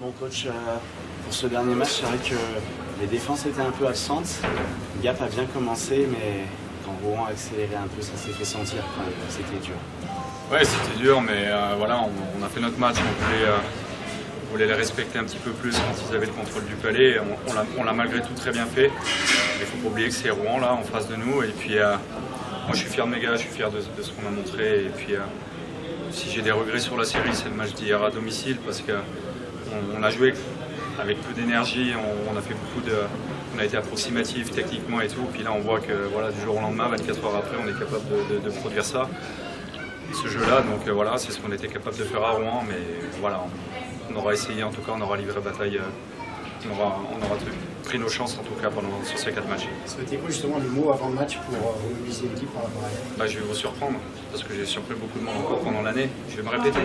Bon coach, pour ce dernier match, c'est vrai que les défenses étaient un peu absentes. Gap a bien commencé, mais quand Rouen a accéléré un peu, ça s'est fait sentir quand même. C'était dur. Ouais, c'était dur, mais voilà, on a fait notre match. On voulait les respecter un petit peu plus quand ils avaient le contrôle du palais. On l'a malgré tout très bien fait. Il ne faut pas oublier que c'est Rouen là en face de nous. Et puis moi je suis fier de mes gars, je suis fier de ce qu'on a montré. Et puis si j'ai des regrets sur la série, c'est le match d'hier à domicile parce qu'on a joué avec peu d'énergie, on a fait on a été approximatif techniquement et tout. Puis là on voit que voilà, du jour au lendemain, 24 heures après, on est capable de produire ça. Ce jeu-là, donc voilà, c'est ce qu'on était capable de faire à Rouen, mais voilà, on aura essayé, en tout cas, on aura livré bataille, on aura pris nos chances en tout cas sur ces 4 matchs. C'était quoi justement le mot avant le match pour remobiliser l'équipe par rapport à elle? Je vais vous surprendre, parce que j'ai surpris beaucoup de monde encore pendant l'année, je vais me répéter.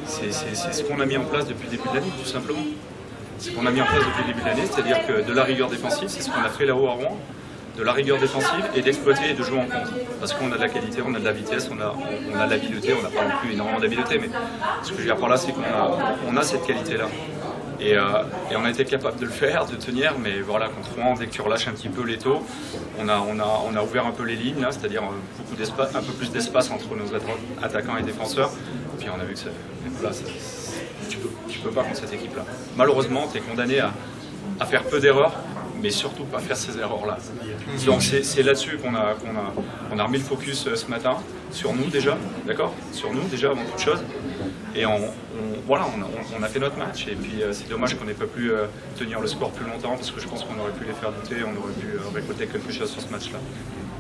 C'est ce qu'on a mis en place depuis le début de l'année, tout simplement. C'est ce qu'on a mis en place depuis le début de l'année, c'est-à-dire que de la rigueur défensive, c'est ce qu'on a fait là-haut à Rouen. De la rigueur défensive et d'exploiter et de jouer en contre. Parce qu'on a de la qualité, on a de la vitesse, on a de l'habileté, on n'a pas non plus énormément d'habileté, mais ce que je veux dire par là, c'est qu'on a cette qualité-là. Et on a été capable de le faire, de tenir, mais voilà, contre Rouen, dès que tu relâches un petit peu l'étau, on a ouvert un peu les lignes, c'est-à-dire beaucoup d'espace, un peu plus d'espace entre nos attaquants et défenseurs. Puis on a vu que tu peux pas contre cette équipe-là. Malheureusement, tu es condamné à faire peu d'erreurs, mais surtout pas faire ces erreurs-là. Donc c'est là-dessus qu'on a remis le focus ce matin, sur nous déjà, d'accord ? Sur nous déjà avant toute chose. Et voilà, on a fait notre match. Et puis c'est dommage qu'on n'ait pas pu tenir le score plus longtemps, parce que je pense qu'on aurait pu les faire douter, on aurait pu récolter quelque chose sur ce match-là.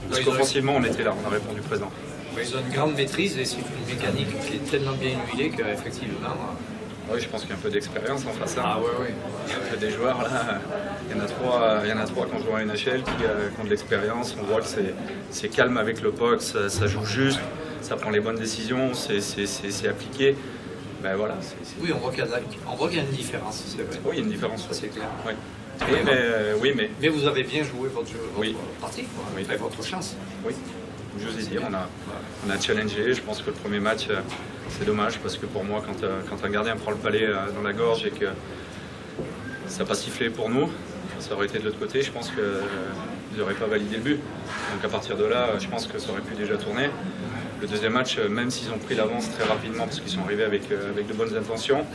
Parce qu'offensivement, on était là, on a répondu présent. Ils ont une grande maîtrise et c'est une mécanique qui est tellement bien huilée qu'effectivement... Oui, je pense qu'il y a un peu d'expérience en face. Ah oui. Il y a des joueurs là, il y en a trois qui ont joué à NHL qui ont de l'expérience. On voit que c'est calme avec le puck, ça joue juste, ça prend les bonnes décisions, c'est appliqué. Ben voilà. Oui, on voit qu'il y a une différence, c'est vrai. Oui, il y a une différence. Ça, c'est clair. Oui. Mais vous avez bien joué votre partie, quoi. Oui. Avec votre chance. Oui. Je vous ai dit, on a challengé. Je pense que le premier match, c'est dommage parce que pour moi, quand un gardien prend le palais dans la gorge et que ça n'a pas sifflé pour nous, ça aurait été de l'autre côté, je pense qu'ils n'auraient pas validé le but. Donc à partir de là, je pense que ça aurait pu déjà tourner. Le deuxième match, même s'ils ont pris l'avance très rapidement parce qu'ils sont arrivés avec de bonnes intentions,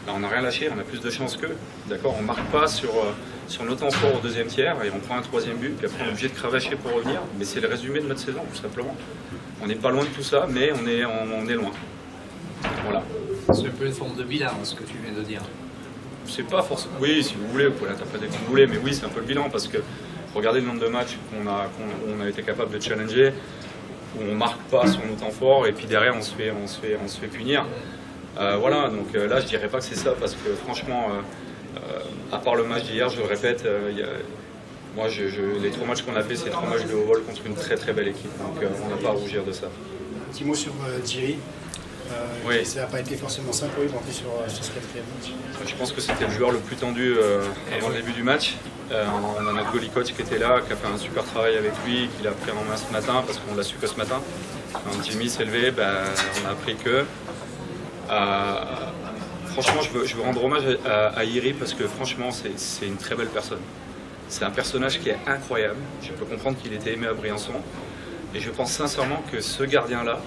on n'a rien lâché, on a plus de chance qu'eux. D'accord, on ne marque pas sur nos temps forts au deuxième tiers et on prend un troisième but, puis après on est obligé de cravacher pour revenir. Mais c'est le résumé de notre saison, tout simplement. On n'est pas loin de tout ça, mais on est loin. Voilà. C'est un peu une forme de bilan, ce que tu viens de dire. C'est pas forcément. Oui, si vous voulez, vous pouvez l'interpréter comme vous voulez, mais oui, c'est un peu le bilan parce que regardez le nombre de matchs qu'on a été capable de challenger, où on ne marque pas sur nos temps forts et puis derrière on se fait punir. Voilà, donc là je dirais pas que c'est ça parce que franchement, à part le match d'hier, je le répète, moi les 3 matchs qu'on a fait, c'est 3 matchs de haut vol contre une très très belle équipe, donc on n'a pas à rougir de ça. Un petit mot sur Thierry. Oui. Ça n'a pas été forcément simple pour lui d'entrer sur ce 4e match. Je pense que c'était le joueur le plus tendu avant le début du match. On a notre goalie coach qui était là, qui a fait un super travail avec lui, qui l'a pris en main ce matin parce qu'on l'a su que ce matin. Quand Jimmy s'est levé, on a appris que. Franchement, je veux rendre hommage à Iri parce que franchement, c'est une très belle personne. C'est un personnage qui est incroyable. Je peux comprendre qu'il était aimé à Briançon. Et je pense sincèrement que ce gardien-là,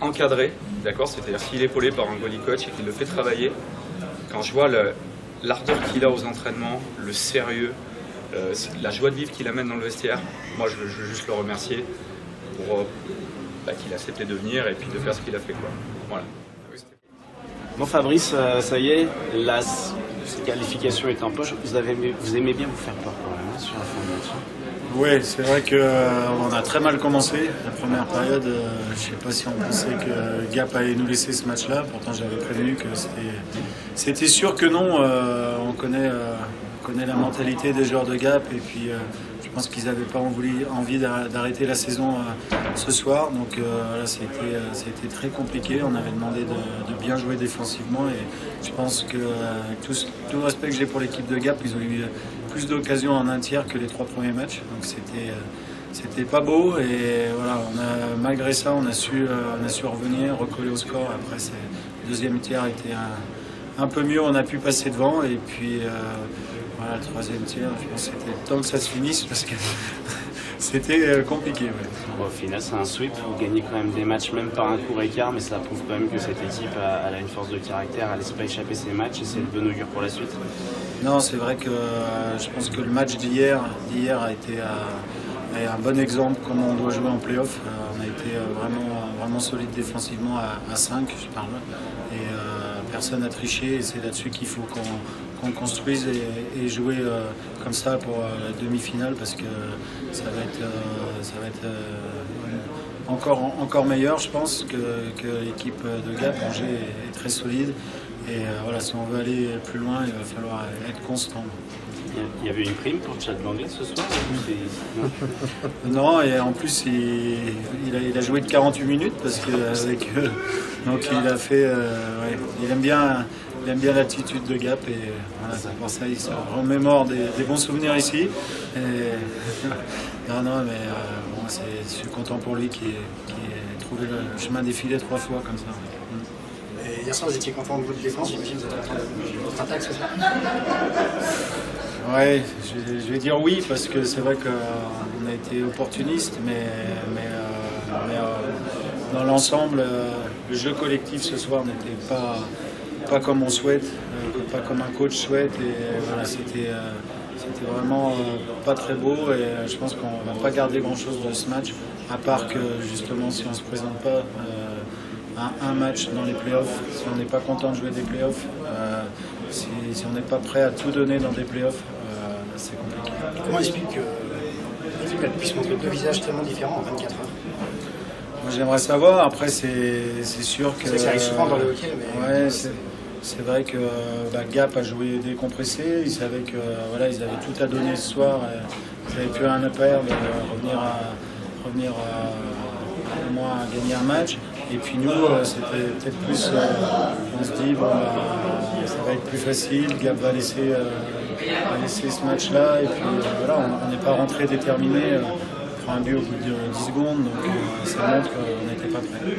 encadré, d'accord, c'est-à-dire s'il est épaulé par un goalie coach et qu'il le fait travailler, quand je vois l'ardeur qu'il a aux entraînements, le sérieux, la joie de vivre qu'il amène dans le vestiaire, moi je veux juste le remercier pour qu'il a accepté de venir et puis de faire ce qu'il a fait, quoi. Voilà. Bon Fabrice, ça y est, la qualification est en poche. Vous aimez bien vous faire peur quand même sur la fin de match. Oui, c'est vrai qu'on a très mal commencé. La première période, je ne sais pas si on pensait que Gap allait nous laisser ce match-là. Pourtant, j'avais prévenu que c'était sûr que non. On connaît la mentalité des joueurs de Gap. Et puis, je pense qu'ils n'avaient pas envie d'arrêter la saison ce soir. Donc, là, ça a été très compliqué. On avait demandé de bien jouer défensivement. Et je pense que, avec tout le respect que j'ai pour l'équipe de Gap, ils ont eu plus d'occasions en un tiers que les 3 premiers matchs, donc c'était pas beau et voilà, malgré ça on a su revenir, recoller au score. Après le deuxième tiers était un peu mieux, on a pu passer devant. Et puis voilà, le troisième tir, je pense que c'était le temps que ça se finisse parce que c'était compliqué. Ouais. Bon, au final, c'est un sweep. Vous gagnez quand même des matchs, même par un court écart, mais ça prouve quand même que cette équipe elle a une force de caractère, elle ne laisse pas échapper ses matchs et c'est de bon augure pour la suite. Non, c'est vrai que je pense que le match d'hier a été un bon exemple comment on doit jouer en play-off. On a été vraiment solide défensivement à 5, je parle. Et personne n'a triché et c'est là-dessus qu'il faut qu'on construise et jouer comme ça pour la demi-finale parce que ça va être encore meilleur, je pense, que l'équipe de Gap. Angers est très solide. Et voilà, si on veut aller plus loin, il va falloir être constant. Il y avait une prime pour Chad Banglais ce soir Non, et en plus il a joué de 48 minutes parce que donc il a fait. Ouais, il aime bien l'attitude de Gap et voilà, pour ça il se remémore des bons souvenirs ici. Et, non, mais bon, je suis content pour lui qui ait trouvé le chemin défilé 3 fois comme ça. Et hier soir, vous étiez content de votre défense, j'imagine que vous êtes content de votre attaque, c'est ça? Ouais, je vais dire oui parce que c'est vrai qu'on a été opportuniste, mais dans l'ensemble, le jeu collectif ce soir n'était pas comme on souhaite, pas comme un coach souhaite. Et voilà, c'était vraiment pas très beau et je pense qu'on va pas garder grand-chose de ce match, à part que justement si on ne se présente pas un match dans les playoffs, si on n'est pas content de jouer des playoffs, si on n'est pas prêt à tout donner dans des playoffs, c'est compliqué. Comment explique que l'équipe puisse montrer deux visages tellement différents en 24 heures? Moi j'aimerais savoir, après c'est sûr que... Ça arrive souvent dans le hockey, mais... Ouais, c'est vrai que Gap a joué décompressé, ils savaient que voilà, ils avaient tout à donner ce soir, ils n'avaient plus un upper de revenir au moins à gagner un match. Et puis nous, c'était peut-être plus, on se dit, bon, ça va être plus facile, Gap va laisser ce match-là, et puis voilà, on n'est pas rentré déterminé, on prend un but au bout de 10 secondes, donc ça montre qu'on n'était pas prêt.